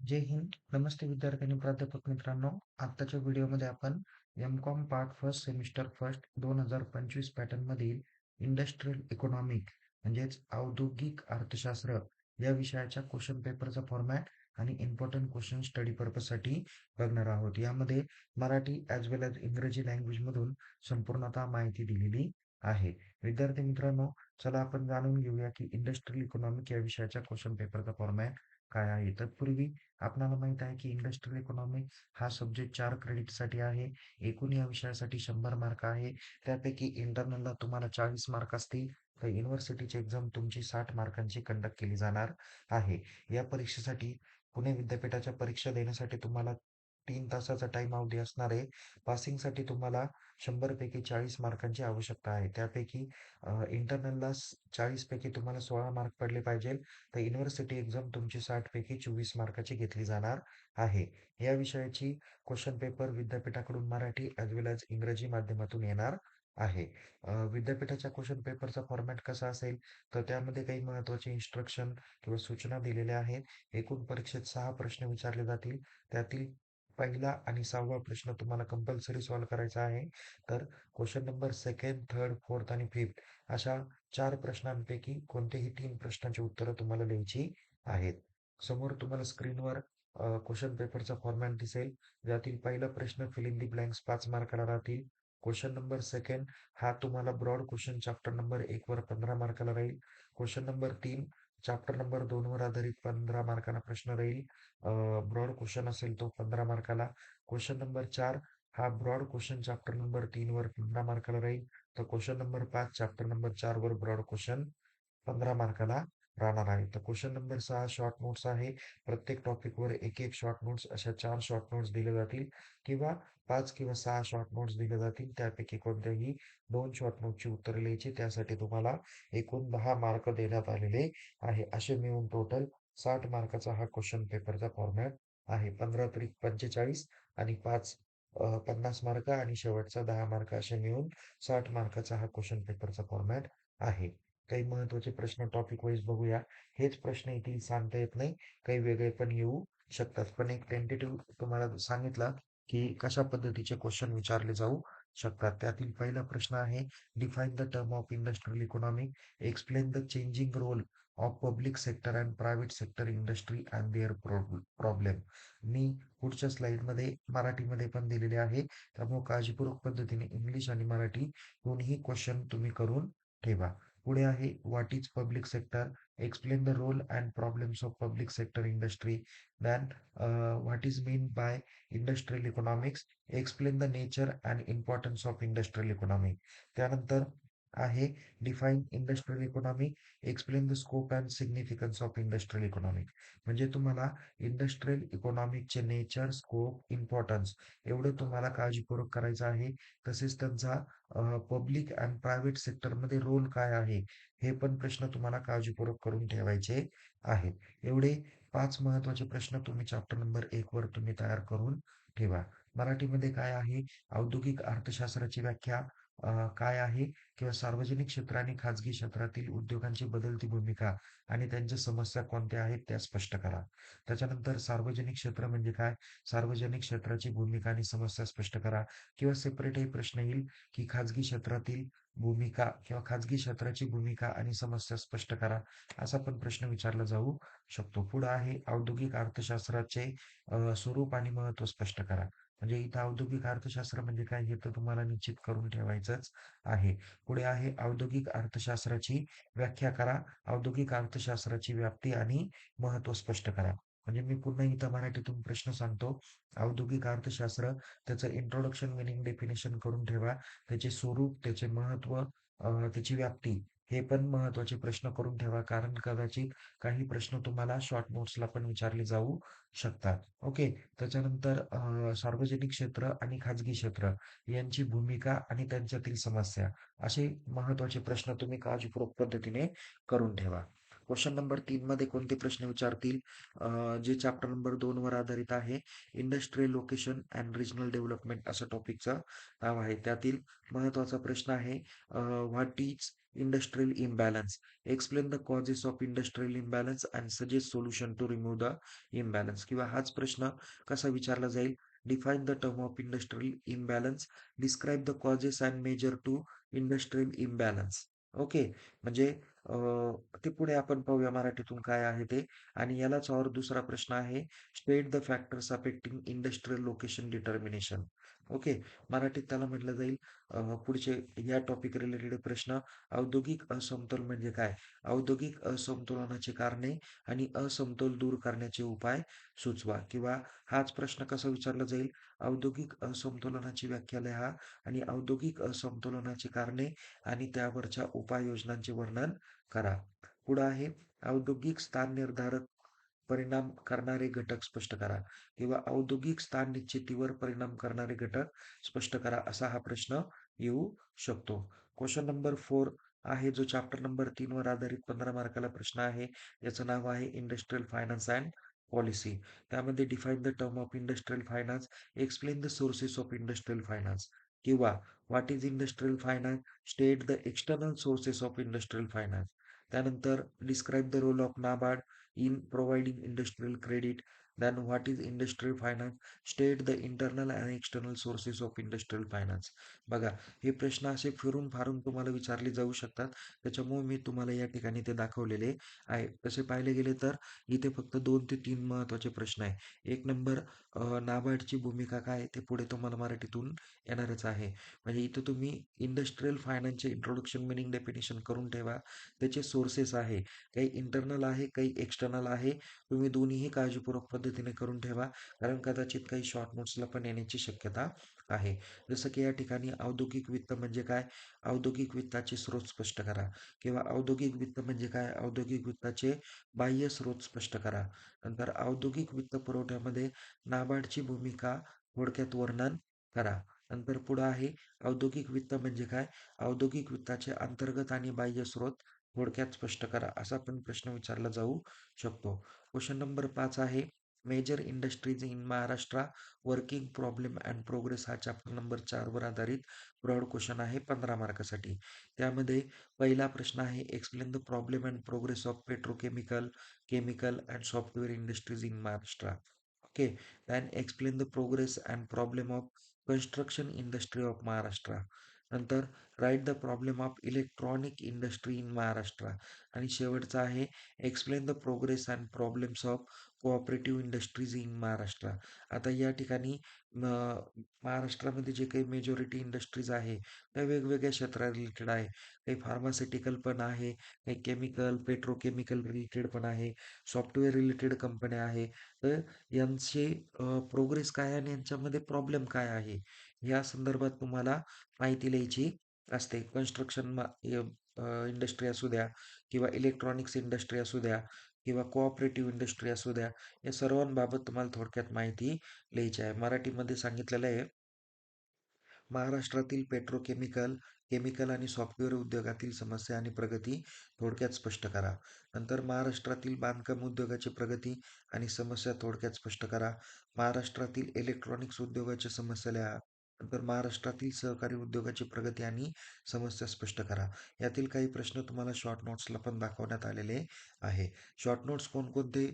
जय हिंद. नमस्ते विद्यार्थी आणि प्राध्यापक मित्रांनो. आत्ताच्या व्हिडिओमध्ये आपण M.Com part first semester first 2025 pattern मधील इंडस्ट्रियल इकॉनॉमिक म्हणजेच औद्योगिक अर्थशास्त्र या विषयाच्या क्वेश्चन पेपरचा फॉर्मॅट आणि इम्पॉर्टंट क्वेश्चन स्टडी पर्पजसाठी बघणार आहोत. यामध्ये मराठी ॲज वेल ॲज इंग्रजी लँग्वेज मधून संपूर्णतः माहिती दिलेली आहे. विद्यार्थी मित्रांनो, चला आपण जाणून घेऊया की इंडस्ट्रियल इकॉनॉमिक या विषयाच्या क्वेश्चन पेपरचा फॉर्मॅट काय आहे. तत्पूर्वी आपल्याला माहित आहे की इंडस्ट्रियल इकॉनॉमिक हा सब्जेक्ट 4 क्रेडिटसाठी आहे. एकूण या विषयासाठी 100 मार्क आहे. त्यापैकी इंटरनलला तुम्हाला 40 मार्क असतील, तर युनिव्हर्सिटीची एक्झाम तुमची 60 मार्कांची कंडक्ट केली जाणार आहे. या परीक्षेसाठी पुणे विद्यापीठाच्या परीक्षा देण्यासाठी तुम्हाला 3 तासाचा टाइम अवधी असणार आहे. पासिंगसाठी तुम्हाला 100 पैकी 40 मार्कांची आवश्यकता आहे. त्यापैकी इंटरनलला 40 पैकी तुम्हाला 16 मार्क पडले पाहिजे. तर युनिव्हर्सिटी एक्झाम तुमची 60 पैकी 24 मार्काची घेतली जाणार आहे. या विषयाची क्वेश्चन पेपर विद्यापीठाकडून मराठी ॲज वेल ॲज इंग्रजी माध्यमातून येणार आहे. विद्यापीठाच्या क्वेश्चन पेपरचा फॉर्मॅट कसा असेल, तर त्यामध्ये काही महत्त्वाचे इन्स्ट्रक्शन किंवा सूचना दिलेल्या आहेत. एकूण परीक्षेत 6 प्रश्न विचारले जातील. त्यातील पहिला आणि 6वा प्रश्न तुम्हाला कंपल्सरी सॉल्व्ह करायचा आहे. तर question number second, third, fourth आणि फिफ्थ अशा 4 प्रश्नांपैकी कोणतेही 3 प्रश्नांची उत्तरं तुम्हाला द्यायची आहेत. समोर तुम्हाला स्क्रीनवर क्वेश्चन पेपरचा फॉर्मॅट दिसेल. ज्यातील पहिला प्रश्न फिल इन द ब्लँक्स 5 मार्काला राहतील. क्वेश्चन नंबर सेकंड हा तुम्हाला ब्रॉड क्वेश्चन चॅप्टर नंबर 1 वर 15 मार्काला राहील. क्वेश्चन नंबर 3 चॅप्टर नंबर 2 वर आधारित 15 मार्कांना प्रश्न राहील. ब्रॉड क्वेश्चन असेल तो 15 मार्काला. क्वेश्चन नंबर 4 हा ब्रॉड क्वेश्चन चॅप्टर नंबर 3 वर 15 मार्काला राहील. तर क्वेश्चन नंबर 5 चॅप्टर नंबर 4 वर ब्रॉड क्वेश्चन 15 मार्काला राहणार आहे. तर क्वेश्चन नंबर 6 शॉर्ट नोट्स आहे. प्रत्येक टॉपिकवर एक शॉर्ट नोट्स अशा 4 शॉर्ट नोट्स दिले जातील किंवा 5 किंवा 6 शॉर्ट नोट्स दिले जातील. त्यापैकी कोणत्याही 2 शॉर्ट नोटची उत्तरे लिहायची. त्यासाठी तुम्हाला एकूण 10 मार्क देण्यात आलेले आहे. असे मिळून टोटल 60 मार्काचा हा क्वेश्चन पेपरचा फॉर्मॅट आहे. 15 त्रिक 45 आणि 5 50 मार्क आणि शेवटचा 10 मार्क असे मिळून 60 मार्काचा हा क्वेश्चन पेपरचा फॉर्मॅट आहे. काही महत्त्वाचे प्रश्न टॉपिक वाईज बघूया. हेच प्रश्न येतील सांगता येत नाही. काही वेगळे पण येऊ शकतात. पण एक टेंटेटिव्ह तुम्हाला सांगितलं की कशा पद्धतीचे क्वेश्चन विचारले जाऊ शकतात. त्यातील पहिला प्रश्न आहे, define the term of industrial economy, explain the changing role of public sector and private sector industry and their problem. मी पुढच्या स्लाइडमध्ये मराठीमध्ये पण दिलेले आहे. त्यामुळे काळजीपूर्वक पद्धतीने इंग्लिश आणि मराठी दोन्ही क्वेश्चन तुम्ही करून ठेवा. पुढे आहे, what is public sector, explain the role and problems of public sector industry. Then what is mean by industrial economics, explain the nature and importance of industrial economy. त्यानंतर आहे, define industrial economy, explain the scope and significance of industrial economic. म्हणजे तुम्हाला industrial इकॉनॉमिकचे nature, scope, importance एवढं तुम्हाला काळजीपूर्वक करायचं आहे. तसेच त्यांचा पब्लिक अँड प्रायव्हेट सेक्टरमध्ये रोल काय आहे, हे पण प्रश्न तुम्हाला काळजीपूर्वक करून ठेवायचे आहेत. एवढे 5 महत्त्वाचे प्रश्न तुम्ही चॅप्टर नंबर 1 वर तुम्ही तयार करून ठेवा. मराठीमध्ये काय आहे, औद्योगिक अर्थशास्त्राची व्याख्या काय आहे किंवा सार्वजनिक क्षेत्र आणि खाजगी क्षेत्रातील उद्योगांची बदलती भूमिका आणि त्यांच्या समस्या कोणत्या आहेत त्या स्पष्ट करा. त्याच्यानंतर सार्वजनिक क्षेत्र म्हणजे काय, सार्वजनिक क्षेत्राची भूमिका आणि समस्या स्पष्ट करा. किंवा सेपरेटही प्रश्न येईल की खाजगी क्षेत्रातील भूमिका किंवा खाजगी क्षेत्राची भूमिका आणि समस्या स्पष्ट करा, असा पण प्रश्न विचारला जाऊ शकतो. पुढे आहे, औद्योगिक अर्थशास्त्राचे स्वरूप आणि महत्त्व स्पष्ट करा. म्हणजे इथं औद्योगिक अर्थशास्त्र म्हणजे काय हे तर तुम्हाला निश्चित करून ठेवायचंच आहे. पुढे आहे, औद्योगिक अर्थशास्त्राची व्याख्या करा. औद्योगिक अर्थशास्त्राची व्याप्ती आणि महत्त्व स्पष्ट करा. म्हणजे मी पुन्हा इथं मराठीतून प्रश्न सांगतो. औद्योगिक अर्थशास्त्र, त्याचं इंट्रोडक्शन, मिनिंग, डेफिनेशन करून ठेवा. त्याचे स्वरूप, त्याचे महत्त्व, त्याची व्याप्ती हे पण महत्त्वाचे प्रश्न करून ठेवा. कारण कदाचित काही प्रश्न तुम्हाला शॉर्ट नोट्सला पण विचारले जाऊ शकतात. ओके. त्याच्यानंतर सार्वजनिक क्षेत्र आणि खाजगी क्षेत्र यांची भूमिका आणि त्यांच्यातील समस्या असे महत्त्वाचे प्रश्न तुम्ही काळजीपूर्वक पद्धतीने करून ठेवा. क्वेश्चन नंबर 3 मध्ये कोणते प्रश्न विचारतील? जे चॅप्टर नंबर 2 वर आधारित आहे. Industrial location and regional development असं टॉपिकचं नाव आहे. त्यातील महत्त्वाचा प्रश्न आहे, what is industrial imbalance? Explain the causes of industrial imbalance and suggest solution to remove the imbalance. किंवा हाच प्रश्न कसा विचारला जाईल? Define the term of industrial imbalance. Describe the causes and measure to industrial imbalance. Okay. म्हणजे ते पुढे आपण पाहूया मराठीतून काय आहे ते. आणि यालाच और दुसरा प्रश्न आहे, state the factors affecting industrial location determination. Okay. मराठीत त्याला म्हटलं जाईल, पुढचे या टॉपिक रिलेटेड प्रश्न, औद्योगिक असमतोल म्हणजे काय? औद्योगिक असमतोलनाची कारणे आणि असमतोल दूर करण्याचे उपाय सुचवा. किंवा हाच प्रश्न कसा विचारला जाईल? औद्योगिक असमतोलनाची व्याख्या लिहा आणि औद्योगिक असमतोलनाची कारणे आणि त्यावरच्या उपाययोजनांचे वर्णन करा. पुढं आहे, औद्योगिक स्थान निर्धारक परिणाम करणारे घटक स्पष्ट करा. किंवा औद्योगिक स्थान निश्चितीवर परिणाम करणारे घटक स्पष्ट करा, असा हा प्रश्न येऊ शकतो. क्वेश्चन नंबर 4 आहे, जो चॅप्टर नंबर 3 वर आधारित 15 मार्काला प्रश्न आहे. याचं नाव आहे इंडस्ट्रियल फायनान्स अँड पॉलिसी. त्यामध्ये define the term of industrial finance, explain the sources of industrial finance. किंवा what is industrial finance, state the external sources of industrial finance. त्यानंतर describe the role of NABARD in providing industrial credit. Then what is industrial finance, state the internal and external sources of industrial finance. बघा, हे प्रश्न असे फिरून फारून तुम्हाला विचारले जाऊ शकतात. त्याच्यामुळे मी तुम्हाला या ठिकाणी ते दाखवलेले आहे. तसे पाहिले गेले तर इथे फक्त 2 ते 3 महत्त्वाचे प्रश्न आहे. एक नंबर, नाबार्डची भूमिका काय आहे? ते पुढे तुम्हाला मराठीतून येणारच आहे. म्हणजे इथं तुम्ही इंडस्ट्रियल फायनान्सचे इंट्रोडक्शन मिनिंग डेफिनेशन करून ठेवा. त्याचे सोर्सेस आहे, काही इंटरनल आहे, काही एक्सटर्नल आहे. तुम्ही दोन्हीही काळजीपूर्वक पद्धतीने करून ठेवा, कारण कदाचित काही शॉर्ट नोट्सला पण येण्याची शक्यता आहे. जसं की या ठिकाणी औद्योगिक वित्त म्हणजे काय? औद्योगिक वित्ताचे स्रोत स्पष्ट करा. किंवा औद्योगिक वित्त म्हणजे काय? औद्योगिक वित्ताचे बाह्य स्रोत स्पष्ट करा. नंतर औद्योगिक वित्त पुरवठ्यामध्ये नाबार्डची भूमिका थोडक्यात वर्णन करा. नंतर पुढं आहे, औद्योगिक वित्त म्हणजे काय? औद्योगिक वित्ताचे अंतर्गत आणि बाह्य स्रोत थोडक्यात स्पष्ट करा, असा पण प्रश्न विचारला जाऊ शकतो. क्वेश्चन नंबर 5 आहे, major industries in Maharashtra working problem and progress. हा चॅप्टर नंबर 4 वर आधारित ब्रॉड क्वेश्चन आहे 15 मार्कासाठी. त्यामध्ये पहिला प्रश्न आहे, explain the problem and progress of petrochemical, chemical and software industries in Maharashtra. Okay. Then explain the progress and problem of construction industry of Maharashtra. नंतर write the problem of electronic industry in Maharashtra. आणि शेवटचा आहे, explain the progress and problems of cooperative industries in Maharashtra. आता या ठिकाणी महाराष्ट्रामध्ये जे काही मेजॉरिटी इंडस्ट्रीज आहे त्या वेगवेगळ्या क्षेत्रा रिलेटेड आहे. काही फार्मास्युटिकल पण आहे, काही केमिकल पेट्रोकेमिकल रिलेटेड पण आहे, सॉफ्टवेअर रिलेटेड कंपन्या आहे. तर यांचे प्रोग्रेस काय आहे आणि यांच्यामध्ये प्रॉब्लेम काय आहे, या संदर्भात तुम्हाला माहिती लिहायची असते. कन्स्ट्रक्शन इंडस्ट्री असू द्या, किंवा इलेक्ट्रॉनिक्स इंडस्ट्री असू द्या, किंवा कोऑपरेटिव्ह इंडस्ट्री असू द्या, या सर्वांबाबत तुम्हाला थोडक्यात माहिती लिहायची आहे. मराठीमध्ये सांगितलेलं आहे, महाराष्ट्रातील पेट्रोकेमिकल, केमिकल आणि सॉफ्टवेअर उद्योगातील समस्या आणि प्रगती थोडक्यात स्पष्ट करा. नंतर महाराष्ट्रातील बांधकाम उद्योगाची प्रगती आणि समस्या थोडक्यात स्पष्ट करा. महाराष्ट्रातील इलेक्ट्रॉनिक्स उद्योगाची समस्या लिहा. नंतर महाराष्ट्रातील सहकारी उद्योगाची प्रगती आणि समस्या स्पष्ट करा. यातील काही प्रश्न तुम्हाला शॉर्ट नोट्सला पण दाखवण्यात आलेले आहे. शॉर्ट नोट्स कोणकोणते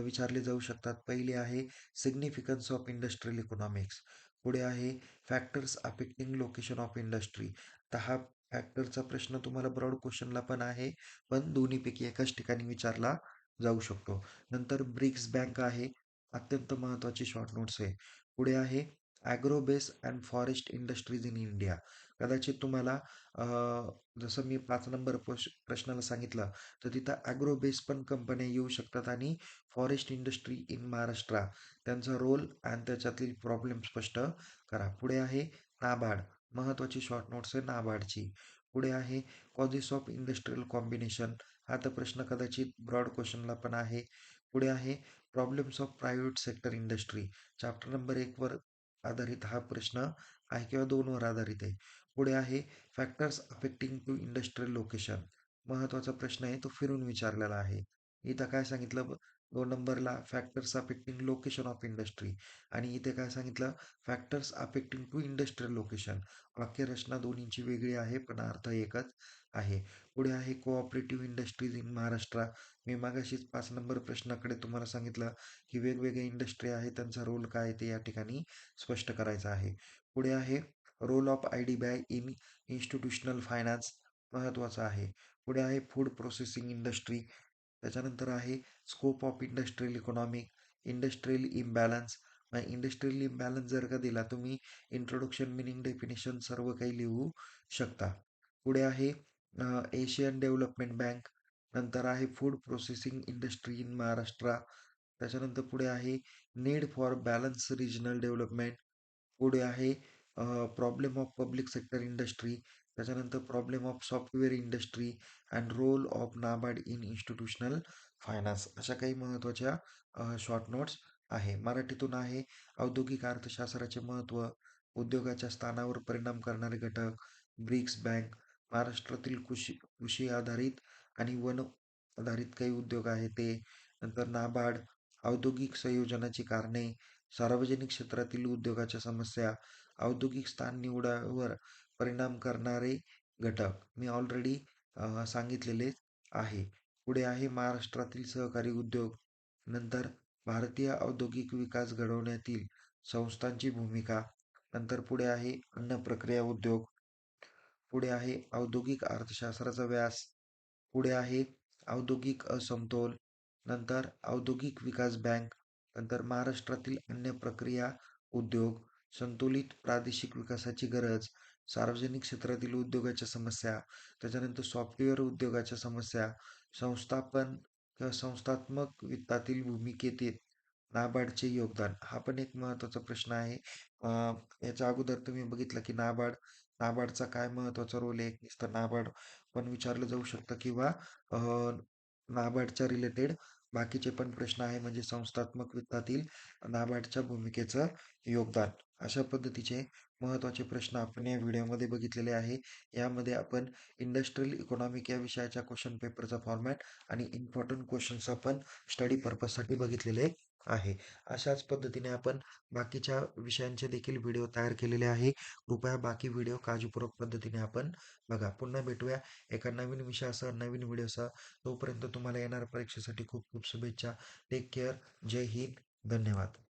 विचारले जाऊ शकतात? पहिले आहे, सिग्निफिकन्स ऑफ इंडस्ट्रियल इकॉनॉमिक्स. पुढे आहे, factors affecting location of industry. तर हा फॅक्टरचा प्रश्न तुम्हाला ब्रॉड क्वेश्चनला पण आहे, पण दोन्हीपैकी एकाच ठिकाणी विचारला जाऊ शकतो. नंतर ब्रिक्स बँक आहे, अत्यंत महत्त्वाची शॉर्ट नोट्स आहे. पुढे आहे, agro base and forest industries in India. कदाचित तुम्हाला जसं मी 5 नंबर प्रश्नाला सांगितलं, तर तिथं ॲग्रो बेस पण कंपन्या येऊ शकतात आणि फॉरेस्ट इंडस्ट्री इन महाराष्ट्र, त्यांचा रोल आणि त्याच्यातील प्रॉब्लेम स्पष्ट करा. पुढे आहे, नाबार्ड. महत्त्वाची शॉर्ट नोट्स आहे नाबार्डची. पुढे आहे, कॉजेस ऑफ इंडस्ट्रियल कॉम्बिनेशन. हा तर प्रश्न कदाचित ब्रॉड क्वेश्चनला पण आहे. पुढे आहे, problems of private sector industry. Chapter number 1 वर आधारित हा प्रश्न आहे, किंवा 2 वर आधारित आहे. पुढे आहे, factors affecting to industrial location. महत्त्वाचा प्रश्न आहे तो फिरून विचारलेला आहे. इथं काय सांगितलं 2 नंबरला factors affecting location of industry आणि इथे काय सांगितलं factors affecting to industrial location. वाक्यरचना दोन्हींची वेगळी आहे पण अर्थ एकच आहे. पुढे आहे कोऑपरेटिव्ह इंडस्ट्रीज इन महाराष्ट्र. मी मागाशीच 5 नंबर प्रश्नाकडे तुम्हाला सांगितलं की वेगवेगळे इंडस्ट्री आहे त्यांचा रोल काय ते या ठिकाणी स्पष्ट करायचा आहे. पुढे आहे role of I D B I in institutional finance महत्त्वाचा आहे. पुढे आहे फूड प्रोसेसिंग इंडस्ट्री. त्याच्यानंतर आहे scope of industrial economic, industrial imbalance. Industrial imbalance जर का दिला तुम्ही इंट्रोडक्शन मिनिंग डेफिनेशन सर्व काही लिहू शकता. पुढे आहे एशियन डेव्हलपमेंट बँक. नंतर आहे food processing industry in Maharashtra. त्याच्यानंतर पुढे आहे need for balance regional development. पुढे आहे problem of public sector industry. त्याच्यानंतर problem of software industry and role of NABARD in institutional finance. अशा काही महत्त्वाच्या शॉर्ट नोट्स आहे. मराठीतून आहे औद्योगिक अर्थशास्त्राचे महत्त्व, उद्योगाच्या स्थानावर परिणाम करणारे घटक, ब्रिक्स बँक, महाराष्ट्रातील कृषी कृषी आधारित आणि वन आधारित काही उद्योग आहे ते, नंतर नाबार्ड, औद्योगिक संयोजनाची कारणे, सार्वजनिक क्षेत्रातील उद्योगाच्या समस्या, औद्योगिक स्थान निवडावर परिणाम करणारे घटक मी ऑलरेडी सांगितलेले आहे. पुढे आहे महाराष्ट्रातील सहकारी उद्योग. नंतर भारतीय औद्योगिक विकास घडवण्यातील संस्थांची भूमिका. नंतर पुढे आहे अन्न प्रक्रिया उद्योग. पुढे आहे औद्योगिक अर्थशास्त्राचा व्यास. पुढे आहे औद्योगिक असमतोल. नंतर औद्योगिक विकास बँक. नंतर महाराष्ट्रातील अन्न प्रक्रिया उद्योग, संतुलित प्रादेशिक विकासाची गरज, सार्वजनिक क्षेत्रातील उद्योगाच्या समस्या, त्याच्यानंतर सॉफ्टवेअर उद्योगाच्या समस्या, संस्थापन किंवा संस्थात्मक वित्तातील भूमिकेतील नाबार्डचे योगदान. हा पण एक महत्त्वाचा प्रश्न आहे. याच्या अगोदर तुम्ही बघितलं की नाबार्डचा काय महत्त्वाचा रोल आहे. नुसतं नाबार्ड पण विचारलं जाऊ शकतं किंवा नाबार्डच्या रिलेटेड बाकीचे पण प्रश्न आहे म्हणजे संस्थात्मक वित्तातील नाबार्डच्या भूमिकेचं योगदान. अशा पद्धतीचे महत्त्वाचे प्रश्न आपण या व्हिडिओमध्ये बघितलेले आहे. यामध्ये आपण इंडस्ट्रियल इकॉनॉमिक या विषयाच्या क्वेश्चन पेपरचा फॉर्मॅट आणि इम्पॉर्टंट क्वेश्चन्स आपण स्टडी पर्पजसाठी बघितलेले आहे. अशाच पद्धतीने आपण बाकीच्या विषयांचे देखील व्हिडिओ तयार केलेले आहे. कृपया बाकी व्हिडिओ काळजीपूर्वक पद्धतीने आपण बघा. पुन्हा भेटूया एका नवीन विषयासह, नवीन व्हिडिओसह. तोपर्यंत तुम्हाला येणाऱ्या परीक्षेसाठी खूप खूप शुभेच्छा. Take care. जय हिंद. धन्यवाद.